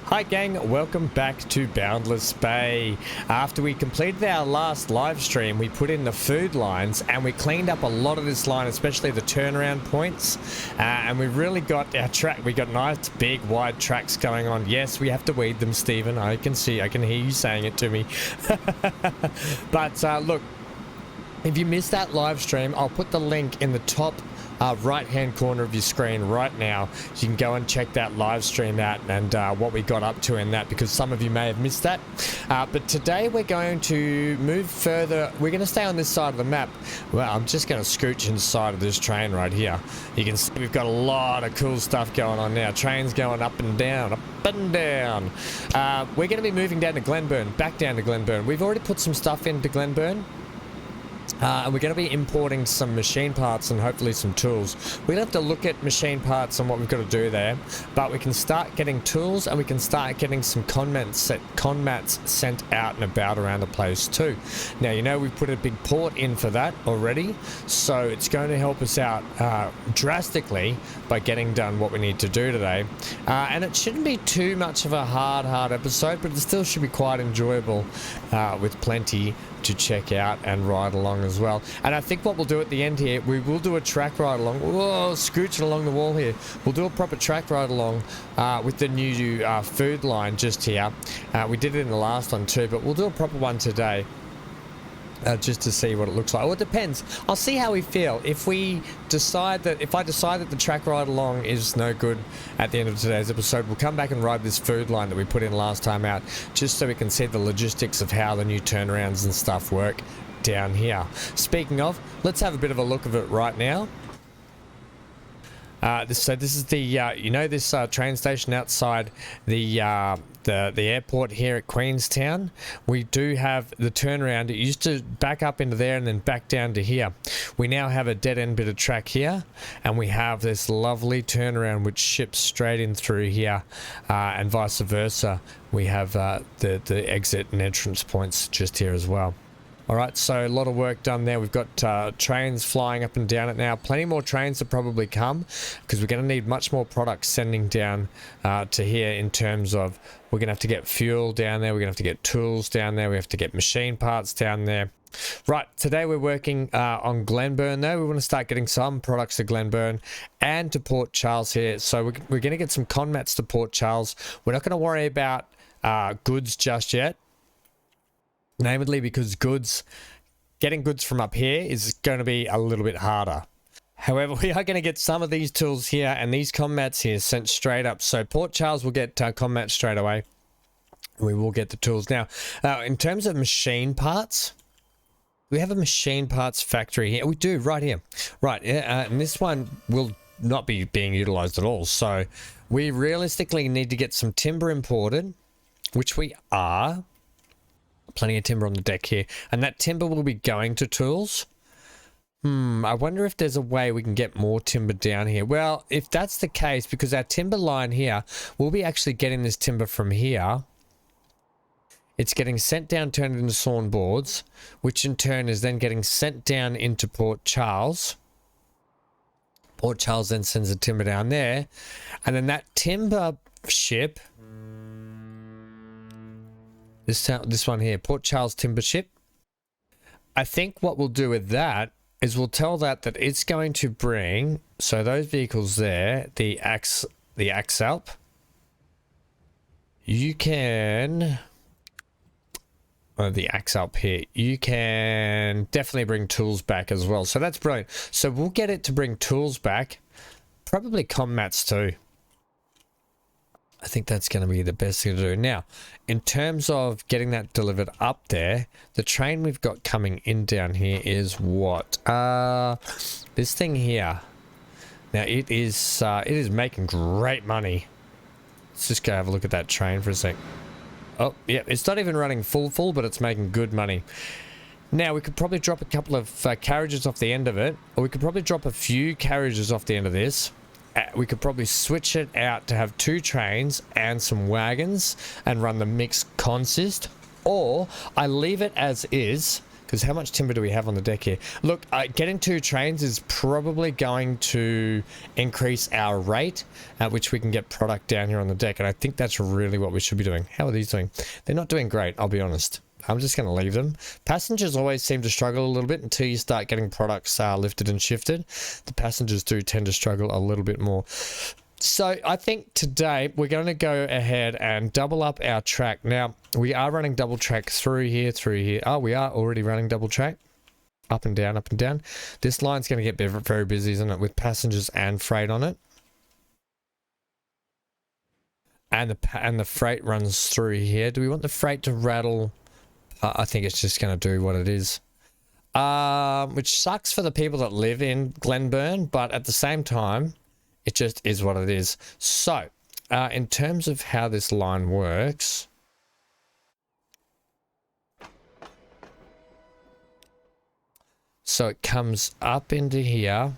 Hi gang, welcome back to Boundless Bay. After we completed our last live stream, we put in the food lines and we cleaned up a lot of this line, especially the turnaround points. And we really got our track. We got nice big wide tracks going on. Yes, we have to weed them, Stephen. I can hear you saying it to me. But look, if you missed that live stream, I'll put the link in the top right hand corner of your screen right now. You can go and check that live stream out and what we got up to in that, because some of you may have missed that. But today we're going to move further. We're going to stay on this side of the map. Well, I'm just going to scooch inside of this train right here. You can see we've got a lot of cool stuff going on now. Trains going up and down, up and down. We're going to be moving down to Glenburn, back down to Glenburn. We've already put some stuff into Glenburn. And we're going to be importing some machine parts and hopefully some tools. We're going to have to look at machine parts and what we've got to do there. But we can start getting tools and we can start getting some con mats sent out and about around the place too. Now, you know, we've put a big port in for that already. So it's going to help us out drastically by getting done what we need to do today. And it shouldn't be too much of a hard episode, but it still should be quite enjoyable with plenty to check out and ride along as well. And I think what we'll do at the end here, we will do a track ride along. Whoa, scooching along the wall here. We'll do a proper track ride along with the new food line just here. We did it in the last one too, but we'll do a proper one today. Just to see what it looks like. Well, it depends. I'll see how we feel. If I decide that the track ride along is no good at the end of today's episode, we'll come back and ride this food line that we put in last time out, just so we can see the logistics of how the new turnarounds and stuff work down here. Speaking of, let's have a bit of a look of it right now. So this is the this train station outside the airport here at Queenstown. We do have the turnaround. It used to back up into there and then back down to here. We now have a dead end bit of track here, and we have this lovely turnaround which ships straight in through here, and vice versa. We have the exit and entrance points just here as well. Alright, so a lot of work done there. We've got trains flying up and down it now. Plenty more trains to probably come, because we're going to need much more products sending down to here, in terms of we're going to have to get fuel down there, we're going to have to get tools down there, we have to get machine parts down there. Right, today we're working on Glenburn though. We want to start getting some products to Glenburn and to Port Charles here. So we're going to get some con mats to Port Charles. We're not going to worry about goods just yet. Namely because getting goods from up here is going to be a little bit harder. However, we are going to get some of these tools here and these con mats here sent straight up. So Port Charles will get con mats straight away. We will get the tools. Now, in terms of machine parts, we have a machine parts factory here. We do, right here. Right, and this one will not be being utilized at all. So we realistically need to get some timber imported, which we are. Plenty of timber on the deck here, and that timber will be going to tools. I wonder if there's a way we can get more timber down here. Well, if that's the case, because our timber line here, we'll be actually getting this timber from here. It's getting sent down, turned into sawn boards, which in turn is then getting sent down into Port Charles. Port Charles then sends the timber down there, and then that timber ship, this one here, Port Charles Timber Ship. I think what we'll do with that is we'll tell that it's going to bring, so those vehicles there, the Axalp, you can, the Axalp here, you can definitely bring tools back as well. So that's brilliant. So we'll get it to bring tools back, probably con mats too. I think that's going to be the best thing to do. Now, in terms of getting that delivered up there, the train we've got coming in down here is what? This thing here. Now, it is making great money. Let's just go have a look at that train for a sec. Oh, yeah, it's not even running full, but it's making good money. Now, we could probably drop a couple of carriages off the end of it, or we could probably drop a few carriages off the end of this. We could probably switch it out to have 2 trains and some wagons and run the mixed consist, or I leave it as is Because how much timber do we have on the deck here? Look, getting 2 trains is probably going to increase our rate at which we can get product down here on the deck. And I think that's really what we should be doing. How are these doing? They're not doing great, I'll be honest. I'm just going to leave them. Passengers always seem to struggle a little bit until you start getting products lifted and shifted. The passengers do tend to struggle a little bit more. So I think today we're going to go ahead and double up our track. Now, we are running double track through here. Oh, we are already running double track. Up and down, up and down. This line's going to get very busy, isn't it? With passengers and freight on it. And the freight runs through here. Do we want the freight to rattle? I think it's just going to do what it is. Which sucks for the people that live in Glenburn, but at the same time, it just is what it is. So, in terms of how this line works, so it comes up into here,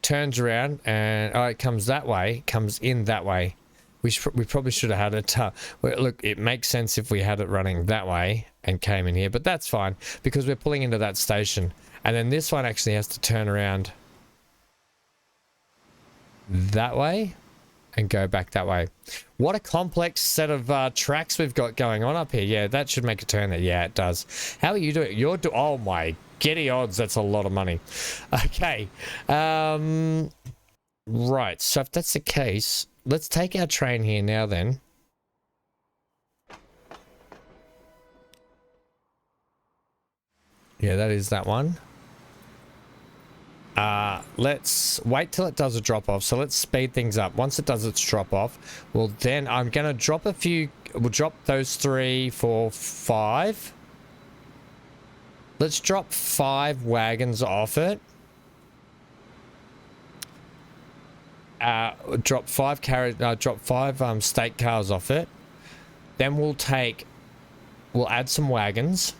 turns around, and it comes that way, comes in that way. We probably should have had it. Well, look, it makes sense if we had it running that way and came in here, but that's fine because we're pulling into that station. And then this one actually has to turn around that way and go back that way. What a complex set of tracks we've got going on up here. Yeah, that should make a turn there. Yeah, it does. How are you doing? Oh my giddy odds, that's a lot of money. Okay. Right, so if that's the case, let's take our train here now then. Yeah, that is that one. Let's wait till it does a drop off. So let's speed things up. Once it does its drop off, well then I'm going to drop a few. We'll drop those 3, 4, 5. Let's drop 5 wagons off it. Drop 5 carriage. Drop 5 state cars off it. Then we'll add some wagons,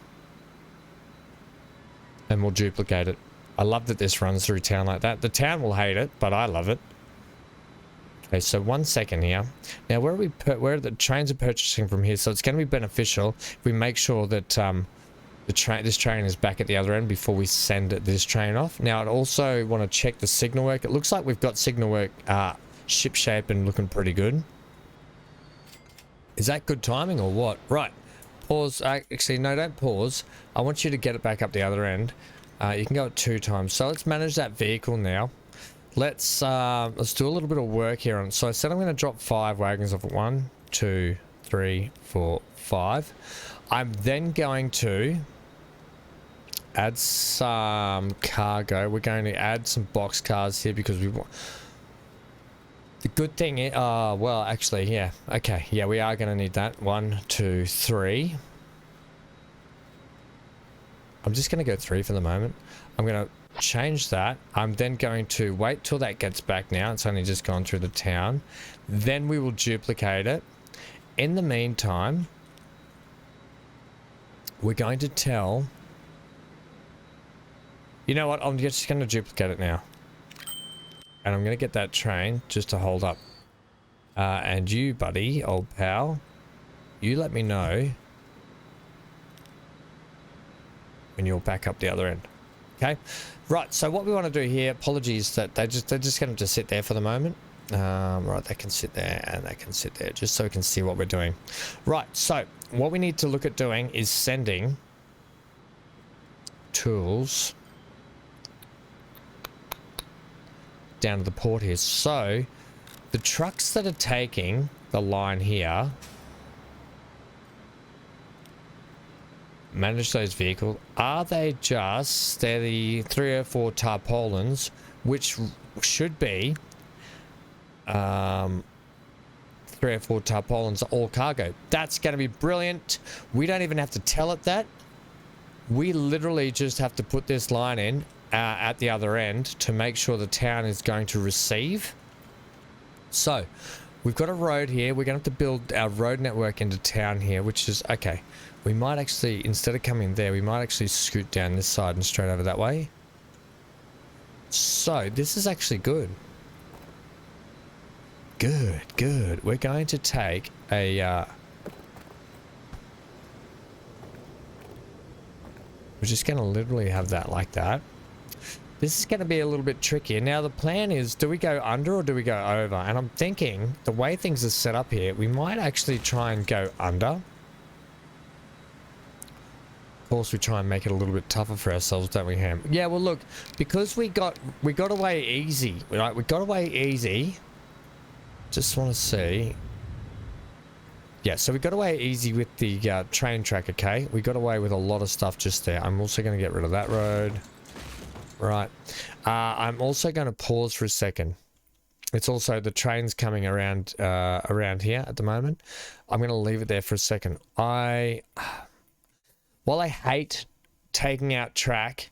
and we'll duplicate it. I love that this runs through town like that. The town will hate it, but I love it. Okay, so 1 second here. Now, where the trains are purchasing from here, so it's going to be beneficial if we make sure that this train is back at the other end before we send this train off. Now, I'd also want to check the signal work. It looks like we've got signal work ship shape and looking pretty good. Is that good timing or what? Right. Pause. Actually, no, don't pause. I want you to get it back up the other end. You can go at 2 times. So let's manage that vehicle now. Let's do a little bit of work here on. So I said I'm going to drop 5 wagons off at 1, 2, 3, 4, 5. I'm then going to add some cargo. We're going to add some box cars here because we want. The good thing is, well, actually, yeah, okay, yeah, we are going to need that. 1, 2, 3. I'm just going to go 3 for the moment. I'm going to change that. I'm then going to wait till that gets back now. It's only just gone through the town. Then we will duplicate it. In the meantime, we're going to tell... You know what? I'm just going to duplicate it now. And I'm going to get that train just to hold up. And you, buddy, old pal, you let me know when you're back up the other end. Okay, right, so what we want to do here, apologies that they're just going to sit there for the moment. Right, they can sit there and they can sit there just so we can see what we're doing. Right, so what we need to look at doing is sending tools down to the port here. So the trucks that are taking the line here, manage those vehicles. Are they just, they're the 3 or 4 tarpaulins, which should be 3 or 4 tarpaulins all cargo. That's going to be brilliant. We don't even have to tell it that. We literally just have to put this line in at the other end to make sure the town is going to receive. So we've got a road here. We're going to have to build our road network into town here, which is okay. We might actually, instead of coming there, we might actually scoot down this side and straight over that way. So this is actually good. Good. We're going to take a We're just going to literally have that like that. This is going to be a little bit trickier. Now, the plan is, do we go under or do we go over? And I'm thinking, the way things are set up here, we might actually try and go under. Of course, we try and make it a little bit tougher for ourselves, don't we, Ham? Yeah, well, look, because we got away easy, right? We got away easy. Just want to see. Yeah, so we got away easy with the train track, okay? We got away with a lot of stuff just there. I'm also going to get rid of that road. Right. I'm also going to pause for a second. It's also the train's coming around around here at the moment. I'm going to leave it there for a second. While I hate taking out track,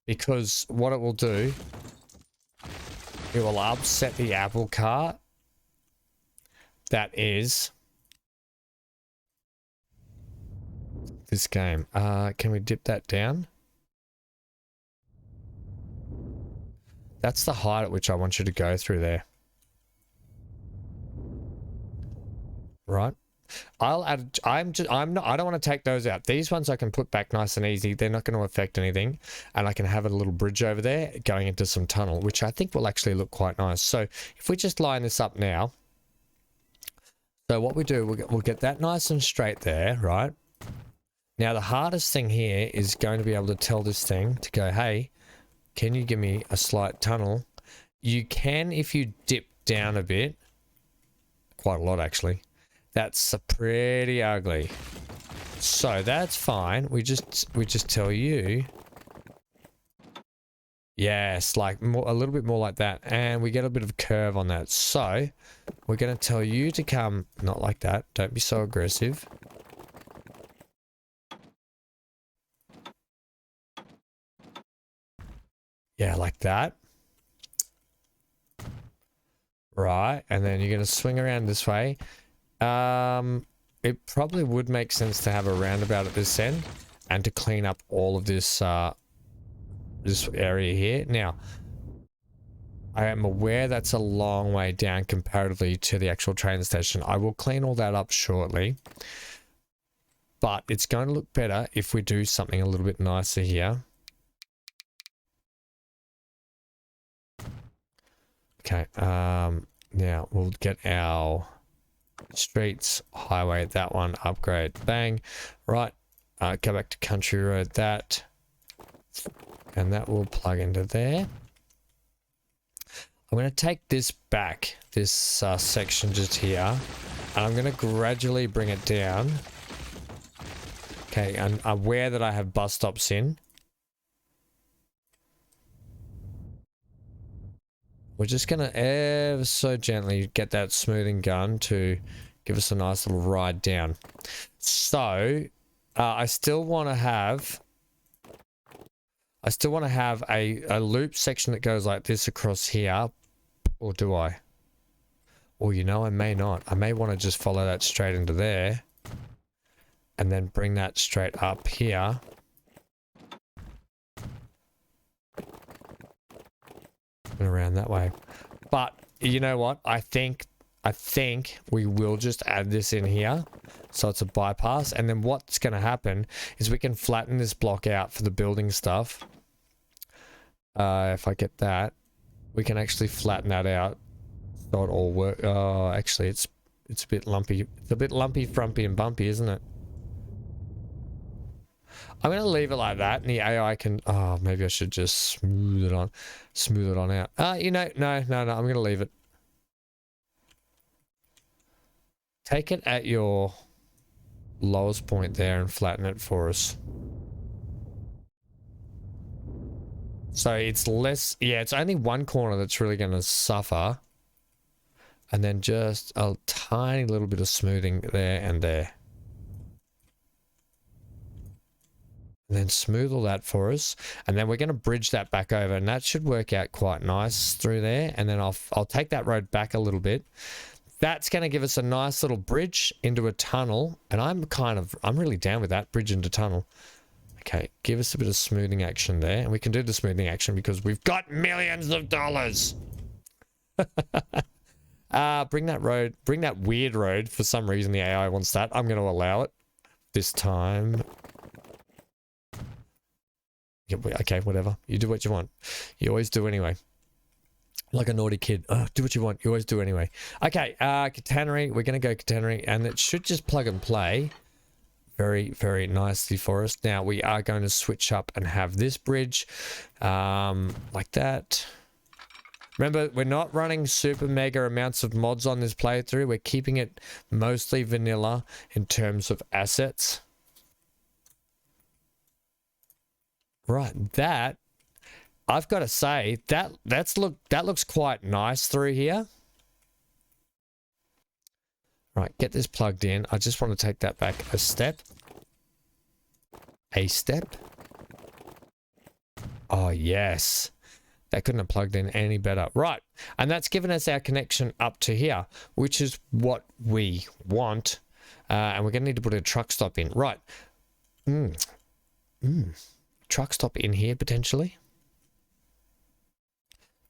because what it will do, it will upset the apple cart. That is this game. Can we dip that down? That's the height at which I want you to go through there. Right. I don't want to take those out. These ones I can put back nice and easy. They're not going to affect anything. And I can have a little bridge over there going into some tunnel, which I think will actually look quite nice. So if we just line this up now. So what we do, we'll get that nice and straight there, right? Now the hardest thing here is going to be able to tell this thing to go, hey, can you give me a slight tunnel? You can if you dip down a bit. Quite a lot, actually. That's pretty ugly. So that's fine. We just tell you. Yes, like a little bit more like that. And we get a bit of a curve on that. So we're going to tell you to come, not like that. Don't be so aggressive. Yeah, like that. Right, and then you're going to swing around this way. It probably would make sense to have a roundabout at this end and to clean up all of this this area here. Now, I am aware that's a long way down comparatively to the actual train station. I will clean all that up shortly. But it's going to look better if we do something a little bit nicer here. Okay, now we'll get our streets, highway, that one, upgrade, bang. Right, go back to country road, that. And that will plug into there. I'm going to take this back, this section just here, and I'm going to gradually bring it down. Okay, and I'm aware that I have bus stops in. We're just going to ever so gently get that smoothing gun to give us a nice little ride down. So, I still want to have a loop section that goes like this across here. Or do I? Or you know, I may not. I may want to just follow that straight into there. And then bring that straight up here. And around that way. But you know what? I think we will just add this in here. So it's a bypass. And then what's going to happen is we can flatten this block out for the building stuff. If I get that, we can actually flatten that out. So it all work. Oh, actually, it's a bit lumpy. It's a bit lumpy, frumpy, and bumpy, isn't it? I'm going to leave it like that, and the AI can... Oh, maybe I should just smooth it on out. You know, no, I'm going to leave it. Take it at your lowest point there and flatten it for us. So it's less... Yeah, it's only one corner that's really going to suffer. And then just a tiny little bit of smoothing there and there. And then smooth all that for us. And then we're going to bridge that back over. And that should work out quite nice through there. And then I'll take that road back a little bit. That's going to give us a nice little bridge into a tunnel. And I'm really down with that, bridge into tunnel. Okay, give us a bit of smoothing action there. And we can do the smoothing action because we've got millions of dollars. Bring that weird road. For some reason, the AI wants that. I'm going to allow it this time. Okay, whatever. You do what you want. You always do anyway. Like a naughty kid. Oh, do what you want. You always do anyway. Okay, catenary. We're going to go catenary, and it should just plug and play very, very nicely for us. Now, we are going to switch up and have this bridge like that. Remember, we're not running super mega amounts of mods on this playthrough. We're keeping it mostly vanilla in terms of assets. Right, that... I've got to say that looks quite nice through here. Right, get this plugged in. I just want to take that back a step. A step. Oh, yes. That couldn't have plugged in any better. Right, and that's given us our connection up to here, which is what we want. And we're going to need to put a truck stop in. Right. Truck stop in here, potentially.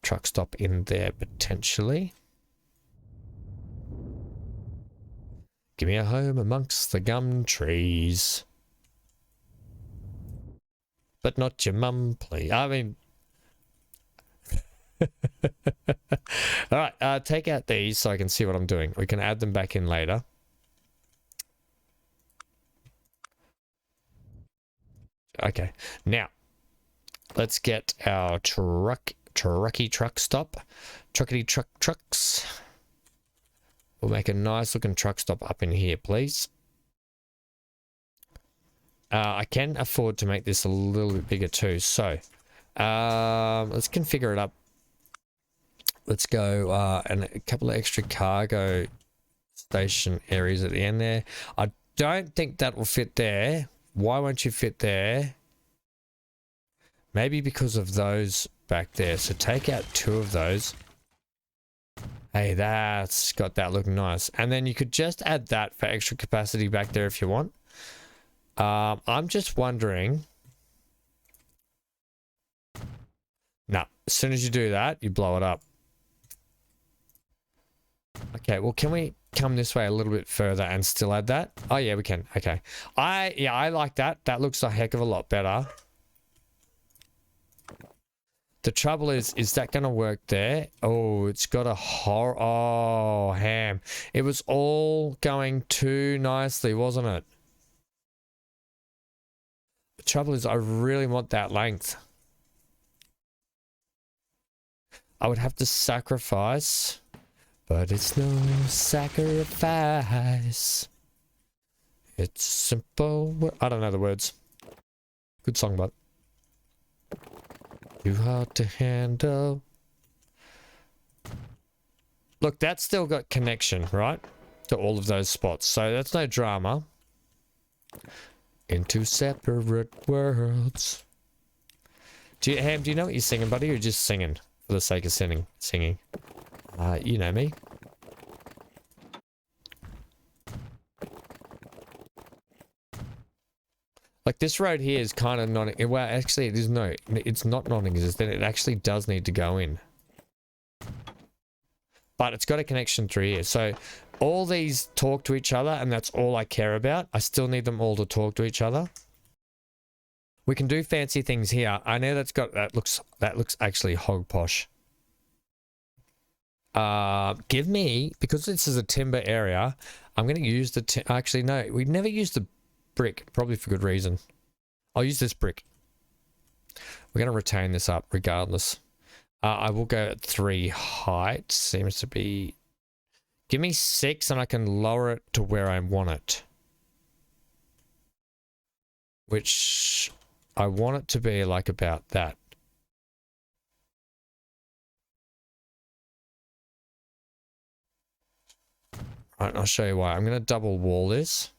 Truck stop in there potentially. Give me a home amongst the gum trees. But not your mum, please. I mean... Alright, take out these so I can see what I'm doing. We can add them back in later. Okay, now, let's get our truckity truck stop. Truckity trucks. We'll make a nice looking truck stop up in here, please. I can afford to make this a little bit bigger too. So, let's configure it up. Let's go and a couple of extra cargo station areas at the end there. I don't think that will fit there. Why won't you fit there? Maybe because of those back there. So take out 2 of those. Hey, that's got that looking nice. And then you could just add that for extra capacity back there if you want. I'm just wondering. No, as soon as you do that, you blow it up. Okay, well, can we come this way a little bit further and still add that? Oh, yeah, we can. Okay. I like that. That looks a heck of a lot better. The trouble is that going to work there? Oh, it's got a horror. Oh, ham. It was all going too nicely, wasn't it? The trouble is I really want that length. I would have to sacrifice, but it's no sacrifice. It's simple. I don't know the words. Good song, but too hard to handle. Look, that's still got connection, right? To all of those spots. So that's no drama. Into separate worlds. Ham, do you know what you're singing, buddy? Or you're just singing for the sake of singing? You know me. Like this road here is kind of not... Well, actually, it is no... It's not non-existent. It actually does need to go in. But it's got a connection through here. So all these talk to each other, and that's all I care about. I still need them all to talk to each other. We can do fancy things here. I know that's got... That looks actually hog posh. Give me... Because this is a timber area, I'm going to use the... Actually, no. We never used the brick, probably for good reason. I'll use this brick. We're going to retain this up regardless. I will go at 3 height. Seems to be... Give me 6 and I can lower it to where I want it. Which I want it to be like about that. Right, I'll show you why. I'm going to double wall this.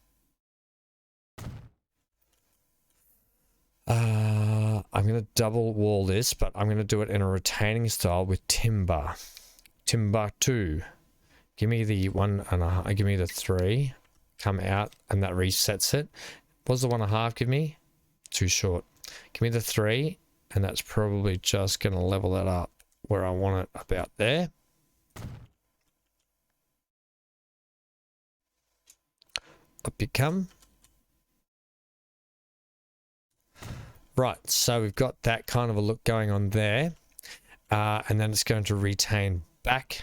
I'm going to double wall this, but I'm going to do it in a retaining style with timber. Timber 2. Give me the 1.5, give me the 3. Come out, and that resets it. What does the 1.5 give me? Too short. Give me the 3, and that's probably just going to level that up where I want it, about there. Up you come. Right, so we've got that kind of a look going on there. And then it's going to retain back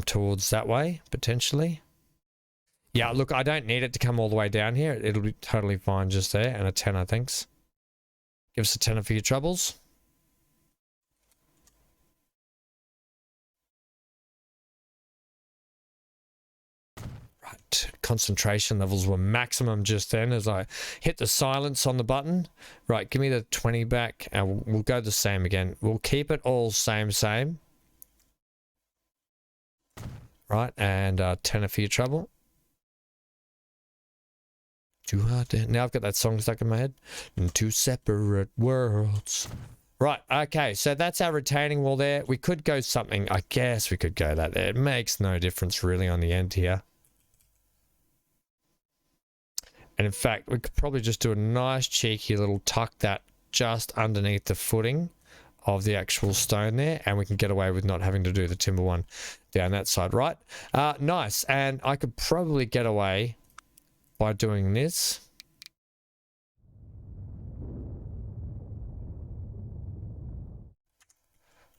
towards that way, potentially. Yeah, look, I don't need it to come all the way down here. It'll be totally fine just there. And a tenner, thanks. Give us a tenner for your troubles. Right, concentration levels were maximum just then as I hit the silence on the button. Right, give me the 20 back and we'll go the same again. We'll keep it all same. Right, and tenner for your trouble. Too hard to... Now I've got that song stuck in my head. In two separate worlds. Right, okay, so that's our retaining wall there. We could go something, I guess we could go that there. It makes no difference really on the end here. And in fact, we could probably just do a nice cheeky little tuck that just underneath the footing of the actual stone there, and we can get away with not having to do the timber one down that side, right? Nice, and I could probably get away by doing this.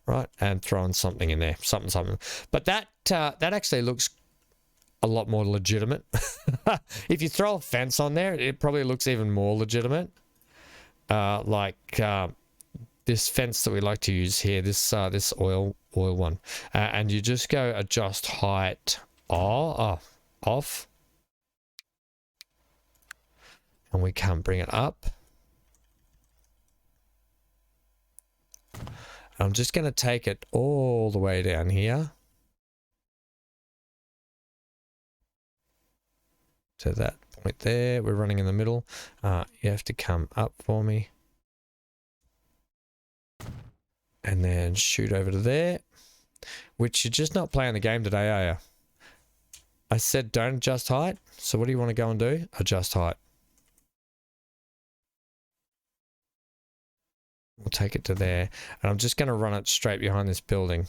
Right, and throwing something in there, something. But that actually looks a lot more legitimate. If you throw a fence on there, it probably looks even more legitimate. Like this fence that we like to use here, this oil one, and you just go adjust height off, and we can bring it up. I'm just going to take it all the way down here to that point there. We're running in the middle. You have to come up for me. And then shoot over to there. Which you're just not playing the game today, are you? I said don't adjust height. So what do you want to go and do? Adjust height. We'll take it to there. And I'm just going to run it straight behind this building.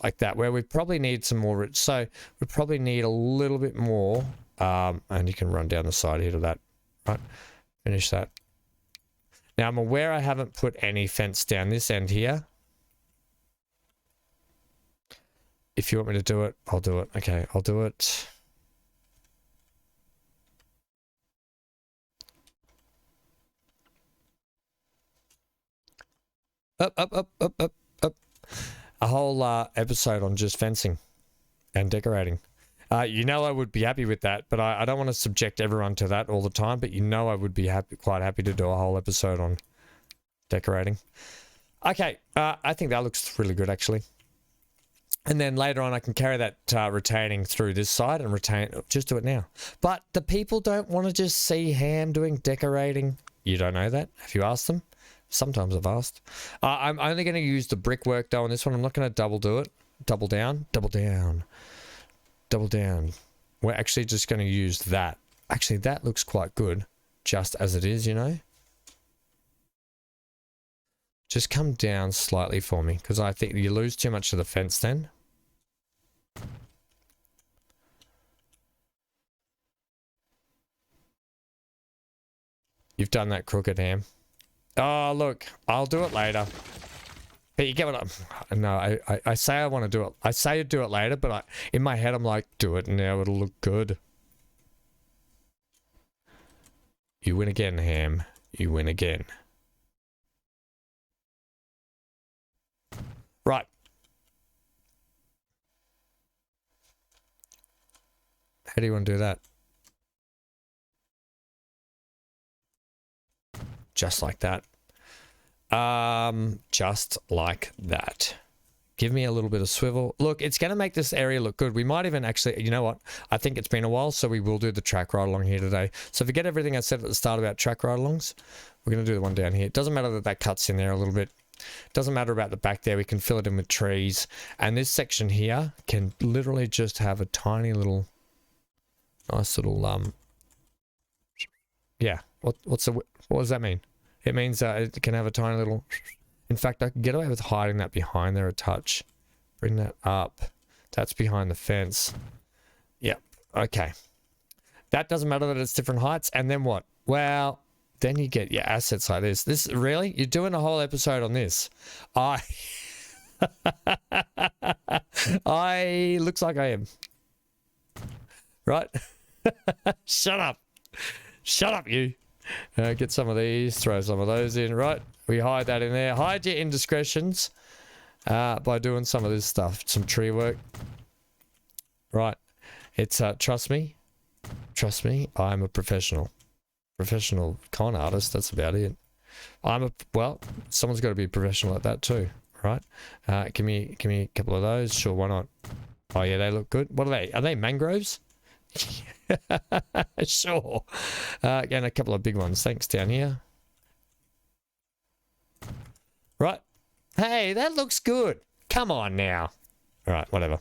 Like that. Where we probably need some more. So we probably need a little bit more. And you can run down the side here to that. Right. Finish that. Now I'm aware I haven't put any fence down this end here. If you want me to do it, I'll do it. Okay, I'll do it. Up. A whole episode on just fencing and decorating. You know I would be happy with that, but I don't want to subject everyone to that all the time, but you know I would be quite happy to do a whole episode on decorating. Okay, I think that looks really good actually. And then later on I can carry that retaining through this side and just do it now. But the people don't want to just see Ham doing decorating. You don't know that? Have you asked them? Sometimes I've asked. I'm only going to use the brickwork though on this one. I'm not going to double do it. Double down. We're actually just going to use that. Actually, that looks quite good just as it is, you know. Just come down slightly for me because I think you lose too much of the fence then. You've done that crooked, Ham. Oh, look, I'll do it later. But you get what I'm... No, I say I want to do it. I say I'd do it later, but in my head I'm like, do it now, it'll look good. You win again, Ham. You win again. Right. How do you want to do that? Just like that. Just like that. Give me a little bit of swivel. Look, it's going to make this area look good. We might even actually, you know what? I think it's been a while, so we will do the track ride along here today. So forget everything I said at the start about track ride alongs. We're going to do the one down here. It doesn't matter that that cuts in there a little bit. Doesn't matter about the back there. We can fill it in with trees. And this section here can literally just have a tiny little, nice little, yeah. What does that mean? It means it can have a tiny little... In fact, I can get away with hiding that behind there a touch. Bring that up. That's behind the fence. Yep. Okay. That doesn't matter that it's different heights. And then what? Well, then you get your assets like this. This really? You're doing a whole episode on this? I looks like I am. Right? Shut up. Shut up, you. Get some of these, throw some of those in, right? We hide that in there. Hide your indiscretions by doing some of this stuff. Some tree work. Right. It's, trust me, I'm a professional con artist. That's about it. Well, someone's got to be a professional at that too, right? Give me a couple of those. Sure, why not? Oh yeah, they look good. What are they? Are they mangroves? Sure. And a couple of big ones. Thanks down here. Right. Hey, that looks good. Come on now. All right, whatever.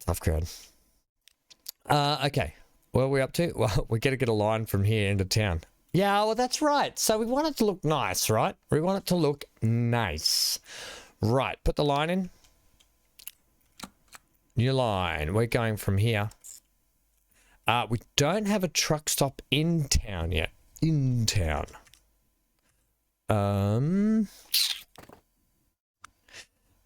Tough crowd. Okay. What are we up to? Well, we got to get a line from here into town. Yeah, well, that's right. So we want it to look nice, right? We want it to look nice. Right. Put the line in. New line. We're going from here. We don't have a truck stop in town yet. In town.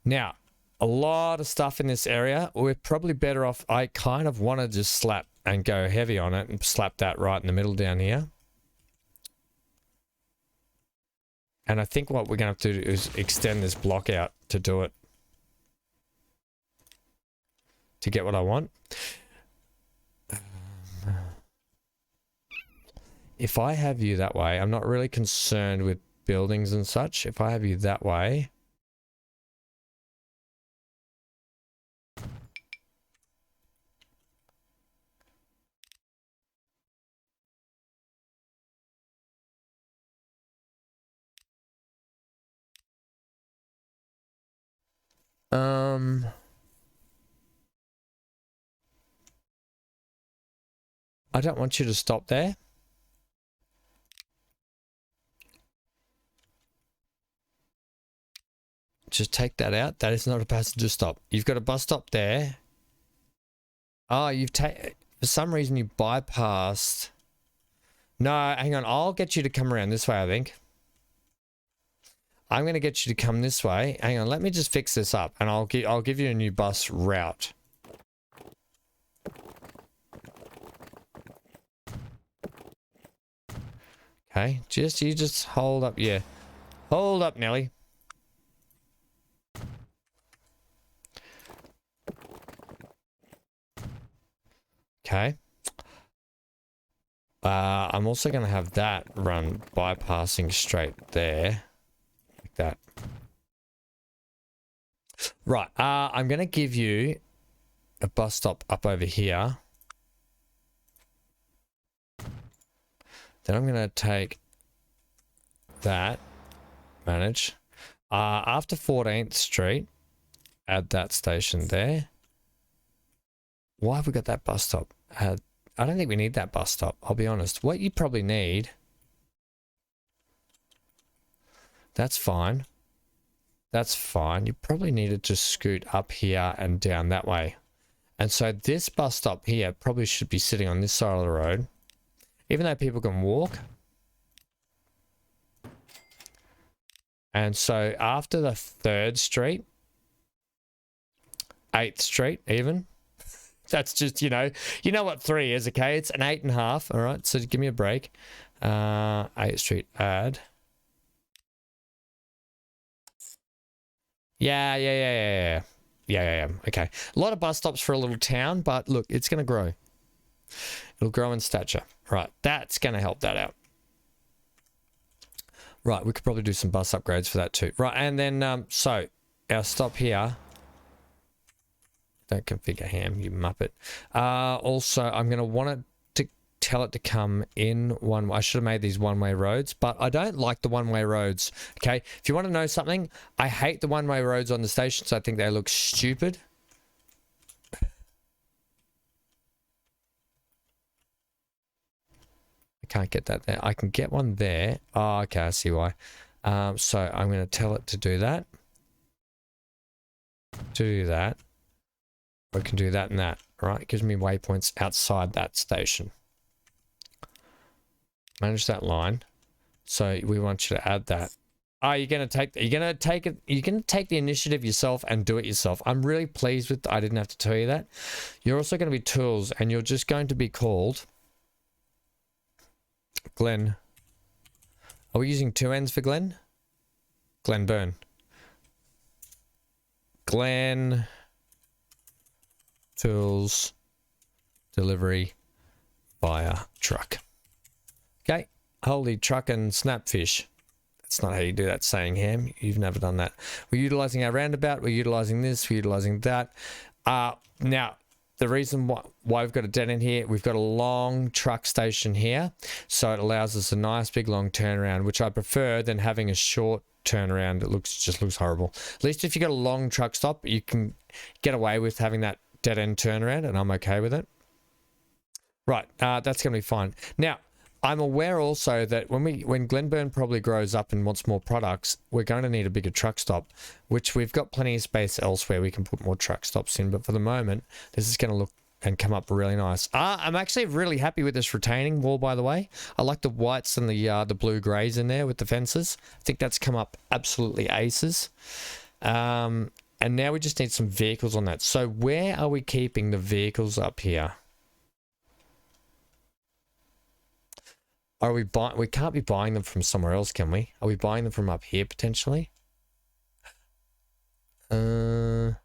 Now, a lot of stuff in this area. We're probably better off. I kind of want to just slap and go heavy on it and slap that right in the middle down here. And I think what we're going to have to do is extend this block out to do it. To get what I want. If I have you that way, I'm not really concerned with buildings and such. If I have you that way. I don't want you to stop there. Just take that out. That is not a passenger stop. You've got a bus stop there. Oh, for some reason you bypassed. No, hang on. I'll get you to come around this way, I think. I'm going to get you to come this way. Hang on. Let me just fix this up and I'll give you a new bus route. Okay. You just hold up. Yeah. Hold up, Nelly. Okay. I'm also going to have that run bypassing straight there. Like that. Right. I'm going to give you a bus stop up over here. Then I'm going to take that. Manage. After 14th Street, add that station there. Why have we got that bus stop? I don't think we need that bus stop, I'll be honest. What you probably need... That's fine. That's fine. You probably need to just scoot up here and down that way. And so this bus stop here probably should be sitting on this side of the road. Even though people can walk. And so after the 3rd Street, 8th Street even... That's just, you know what 3 is, okay? It's an 8.5, all right? So give me a break. 8th Street, add. Yeah. Okay. A lot of bus stops for a little town, but look, it's going to grow. It'll grow in stature. Right, that's going to help that out. Right, we could probably do some bus upgrades for that too. Right, and then, so, our stop here... Don't configure ham, you muppet. Also, I'm going to want it to tell it to come in one way. I should have made these one-way roads, but I don't like the one-way roads. Okay, if you want to know something, I hate the one-way roads on the stations. I think they look stupid. I can't get that there. I can get one there. Oh, okay, I see why. So I'm going to tell it to do that. To do that. I can do that and that, right? It gives me waypoints outside that station. Manage that line. So we want you to add that. Oh, you're gonna take the initiative yourself and do it yourself. I'm really pleased with. I didn't have to tell you that. You're also going to be tools, and you're just going to be called Glenn. Are we using 2 N's for Glenn? Glenn Burn. Glenn Tools Delivery via truck. Okay. Holy truck and snapfish. That's not how you do that, saying ham. You've never done that. We're utilizing our roundabout. We're utilizing this. We're utilizing that. Now, the reason why we've got a dead end here, we've got a long truck station here. So it allows us a nice big long turnaround, which I prefer than having a short turnaround. It just looks horrible. At least if you've got a long truck stop, you can get away with having that dead end turnaround, and I'm okay with it. Right, that's going to be fine. Now, I'm aware also that when Glenburn probably grows up and wants more products, we're going to need a bigger truck stop, which we've got plenty of space elsewhere. We can put more truck stops in, but for the moment, this is going to look and come up really nice. I'm actually really happy with this retaining wall, by the way. I like the whites and the blue greys in there with the fences. I think that's come up absolutely aces. And now we just need some vehicles on that. So where are we keeping the vehicles up here? Are we buying? We can't be buying them from somewhere else, can we? Are we buying them from up here potentially? Has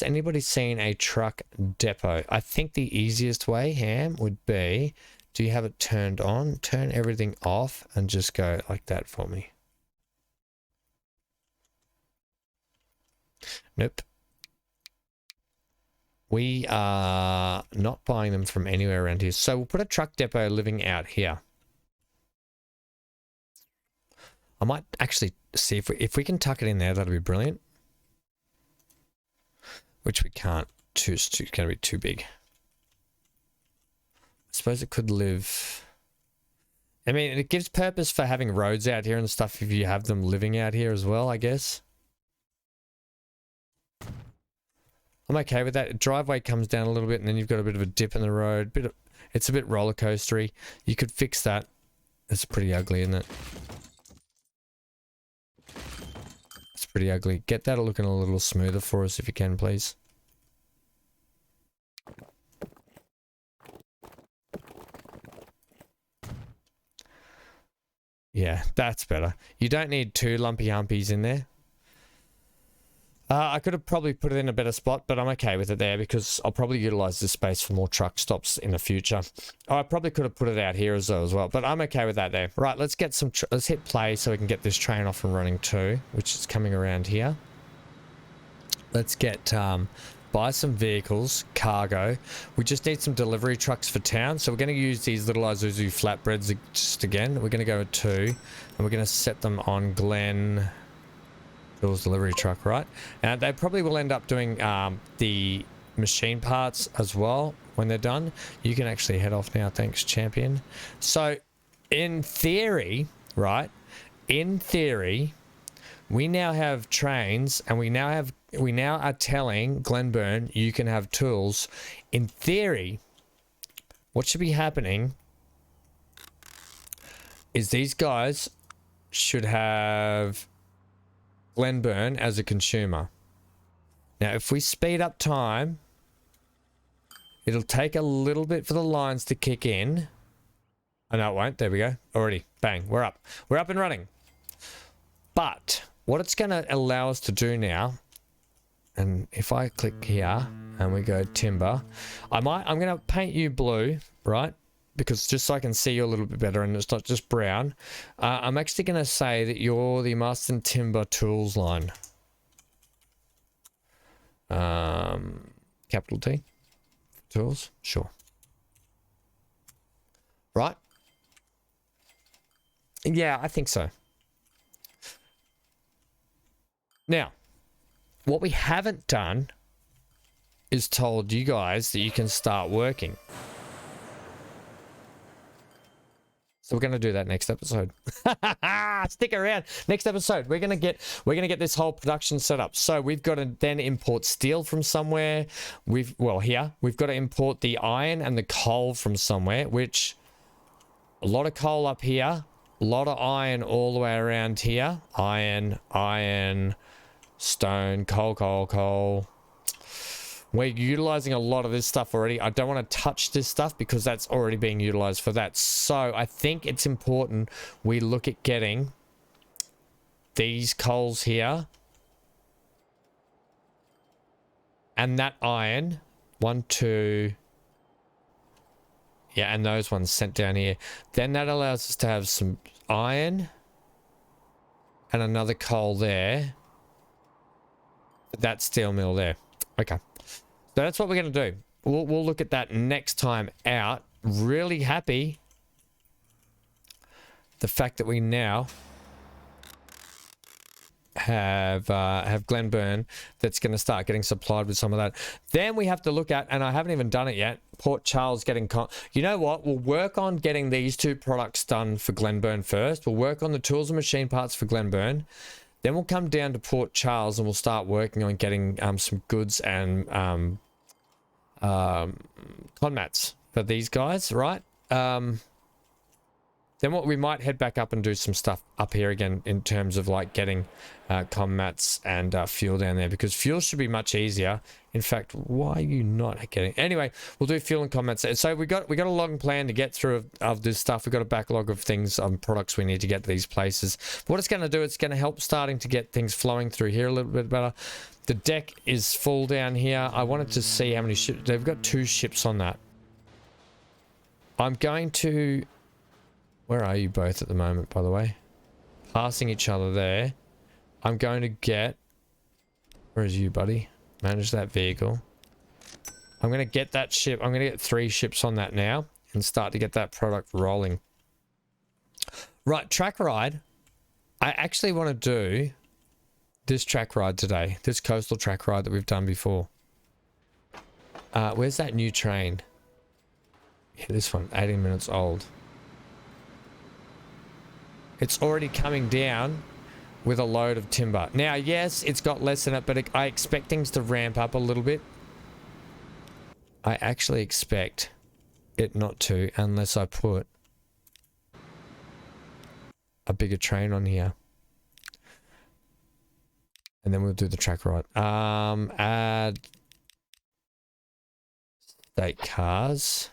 anybody seen a truck depot? I think the easiest way, Ham, would be, do you have it turned on? Turn everything off and just go like that for me. Nope. We are not buying them from anywhere around here. So we'll put a truck depot living out here. I might actually see if we can tuck it in there, that'll be brilliant. Which we can't. It's going to be too big. I suppose it could live... I mean, it gives purpose for having roads out here and stuff if you have them living out here as well, I guess. I'm okay with that. Driveway comes down a little bit and then you've got a bit of a dip in the road. It's a bit roller coastery. You could fix that. It's pretty ugly, isn't it? It's pretty ugly. Get that looking a little smoother for us if you can, please. Yeah, that's better. You don't need 2 lumpy humpies in there. I could have probably put it in a better spot, but I'm okay with it there because I'll probably utilize this space for more truck stops in the future. I probably could have put it out here as well, but I'm okay with that there. Right, let's get some. Let's hit play so we can get this train off and running too, which is coming around here. Let's get buy some vehicles, cargo. We just need some delivery trucks for town, so we're going to use these little Isuzu flatbreads just again. We're going to go with 2, and we're going to set them on Glen. Delivery truck, right? And they probably will end up doing the machine parts as well when they're done. You can actually head off now. Thanks, champion. So in theory, right? In theory, we now have trains and we now are telling Glenburn you can have tools. In theory, what should be happening is these guys should have Glenburn as a consumer. Now, if we speed up time, it'll take a little bit for the lines to kick in. Oh, no, it won't. There we go. Already. Bang. We're up. We're up and running. But what it's going to allow us to do now, and if I click here and we go timber, I'm going to paint you blue, right? Because just so I can see you a little bit better and it's not just brown. I'm actually going to say that you're the Marston Timber Tools line. Capital T. Tools? Sure. Right? Yeah, I think so. Now, what we haven't done is told you guys that you can start working. So we're going to do that next episode. Stick around. Next episode, we're going to get this whole production set up. So we've got to then import steel from somewhere. We've got to import the iron and the coal from somewhere, which A lot of coal up here. A lot of iron all the way around here. Iron, stone, coal. We're utilizing a lot of this stuff already. I don't want to touch this stuff because that's already being utilized for that. So I think it's important we look at getting these coals here. And that iron. 1, 2. Yeah, and those ones sent down here. Then that allows us to have some iron. And another coal there. That steel mill there. Okay. So that's what we're going to do. We'll look at that next time out. Really happy. The fact that we now have Glenburn that's going to start getting supplied with some of that. Then we have to look at, and I haven't even done it yet, Port Charles getting... You know what? We'll work on getting these 2 products done for Glenburn first. We'll work on the tools and machine parts for Glenburn. Then we'll come down to Port Charles and we'll start working on getting some goods and conmats for these guys, right? Then what we might head back up and do some stuff up here again in terms of like getting commats and fuel down there, because fuel should be much easier. In fact, why are you not getting... Anyway, we'll do fuel and commats. So we got a long plan to get through of this stuff. We've got a backlog of things, products we need to get to these places. What it's going to do, it's going to help starting to get things flowing through here a little bit better. The deck is full down here. I wanted to see how many ships... They've got 2 ships on that. I'm going to... Where are you both at the moment, by the way? Passing each other there. I'm going to get... Where is you, buddy? Manage that vehicle. I'm going to get that ship. I'm going to get 3 ships on that now and start to get that product rolling. Right, track ride. I actually want to do this track ride today. This coastal track ride that we've done before. Where's that new train? Yeah, this one, 18 minutes old. It's already coming down with a load of timber. Now, yes, it's got less in it, but I expect things to ramp up a little bit. I actually expect it not to, unless I put a bigger train on here. And then we'll do the track ride. Add state cars.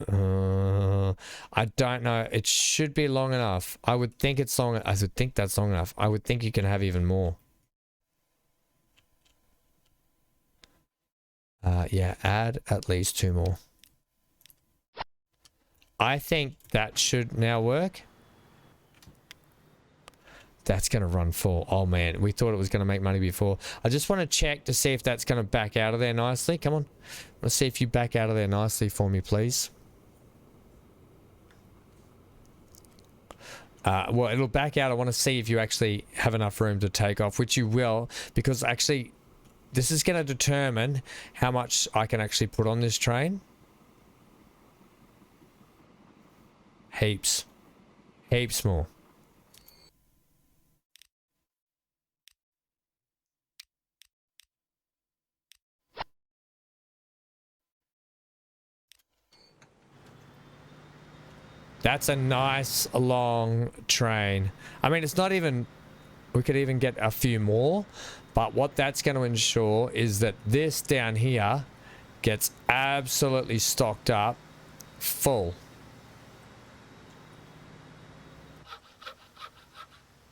I don't know. It should be long enough. I would think it's long. I would think that's long enough. I would think you can have even more. Yeah, add at least 2 more. I think that should now work. That's going to run full. Oh man, we thought it was going to make money before. I just want to check to see if that's going to back out of there nicely. Come on. Let's see if you back out of there nicely for me, please. Well, it'll back out. I want to see if you actually have enough room to take off, which you will, because actually this is going to determine how much I can actually put on this train. Heaps. Heaps more. That's a nice long train. I mean, it's not even... We could even get a few more. But what that's going to ensure is that this down here gets absolutely stocked up full.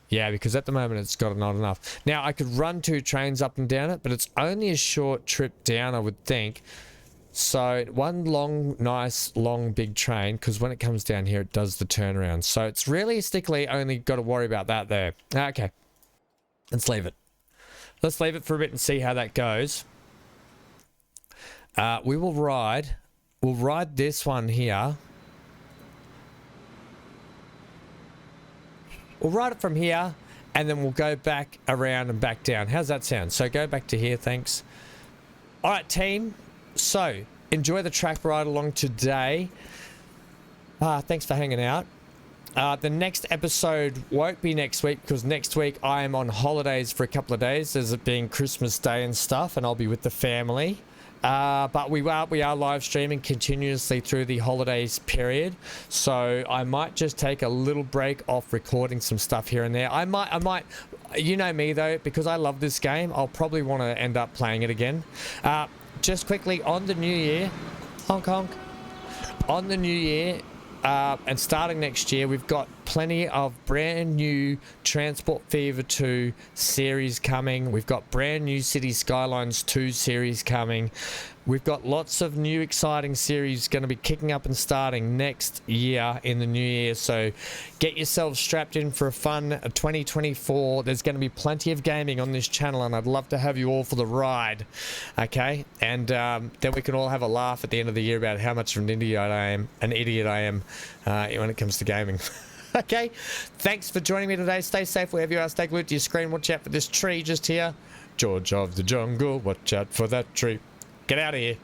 Yeah, because at the moment it's got not enough. Now, I could run 2 trains up and down it, but it's only a short trip down, I would think. So one long, nice, long, big train, because when it comes down here, it does the turnaround. So it's realistically only got to worry about that there. Okay. Let's leave it. Let's leave it for a bit and see how that goes. We will ride. We'll ride this one here. We'll ride it from here, and then we'll go back around and back down. How's that sound? So go back to here, thanks. All right, team. So, enjoy the track ride along today. Thanks for hanging out. The next episode won't be next week, because next week I am on holidays for a couple of days, as it being Christmas Day and stuff, and I'll be with the family. But we are live streaming continuously through the holidays period, so I might just take a little break off recording some stuff here and there. I might, you know me though, because I love this game, I'll probably want to end up playing it again. Just quickly, on the new year, honk honk, on the new year, and starting next year, we've got plenty of brand new Transport Fever 2 series coming. We've got brand new City Skylines 2 series coming. We've got lots of new exciting series going to be kicking up and starting next year in the new year. So get yourselves strapped in for a fun 2024. There's going to be plenty of gaming on this channel, and I'd love to have you all for the ride. Okay, and then we can all have a laugh at the end of the year about how much of an idiot I am when it comes to gaming. Okay, thanks for joining me today. Stay safe wherever you are. Stay glued to your screen. Watch out for this tree just here. George of the jungle, watch out for that tree. Get out of here.